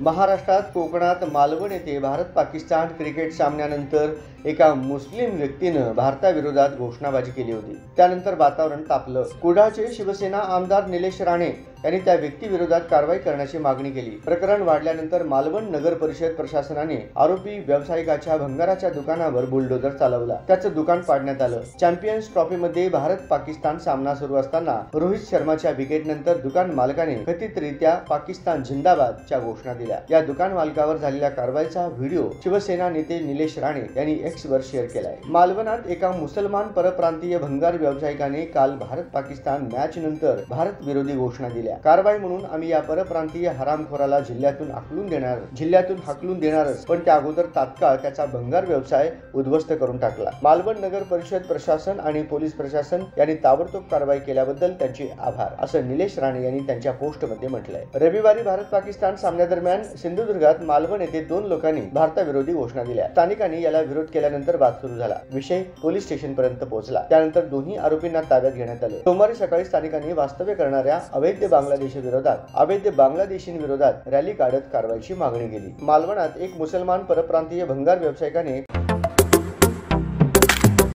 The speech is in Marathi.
महाराष्ट्रात कोकणात मालवण येथे भारत-पाकिस्तान क्रिकेट सामन्यानंतर एका मुस्लिम व्यक्तीनं भारताविरोधात घोषणाबाजी केली होती। त्यानंतर वातावरण तापलं। कुडाळचे शिवसेना आमदार निलेश राणे यांनी त्या व्यक्तीविरोधात कारवाई करण्याची मागणी केली। प्रकरण वाढल्यानंतर मालवण नगर परिषद प्रशासनाने आरोपी व्यावसायिकाच्या भंगाराच्या दुकानावर बुलडोजर चालवला। त्याचं दुकान पाडण्यात आलं। चॅम्पियन्स ट्रॉफीमध्ये भारत-पाकिस्तान सामना सुरू असताना रोहित शर्माच्या विकेटनंतर दुकान मालकाने कथितरित्या पाकिस्तान जिंदाबादच्या घोषणा दिल्या। या दुकान मालकावर झालेल्या कारवाईचा व्हिडिओ शिवसेना नेते निलेश राणे यांनी एक्स वर शेअर केलाय। मालवणात एका मुसलमान परप्रांतीय भंगार व्यावसायिकाने काल भारत-पाकिस्तान मॅच नंतर भारत विरोधी घोषणा दिल्या। कारवाई म्हणून आम्ही या परप्रांतीय हरामखोराला जिल्ह्यातून हाकलून देणारच, पण त्या अगोदर तात्काळ त्याचा भंगार व्यवसाय उद्ध्वस्त करून टाकला। मालवण नगर परिषद प्रशासन आणि पोलीस प्रशासन यांनी ताबडतोब कारवाई केल्याबद्दल त्यांचे आभार, असं निलेश राणे यांनी त्यांच्या पोस्टमध्ये म्हटलंय। रविवारी भारत-पाकिस्तान सामन्यादरम्यान सिंधुदुर्गात मालवण येथे 2 लोकांनी भारताविरोधी घोषणा दिल्या। स्थानिकांनी याला विरोध केल्यानंतर वाद सुरू झाला। विषय पोलीस स्टेशन पर्यंत पोहोचला। त्यानंतर दोन्ही आरोपींना ताब्यात घेण्यात आले। सोमवारी सकाळी स्थानिकांनी वास्तव्य करणाऱ्या अवैध बांगलादेशींविरोधात रॅली काढत कारवाईची मागणी केली। मालवणात एक मुसलमान परप्रांतीय भंगार व्यावसायिकाने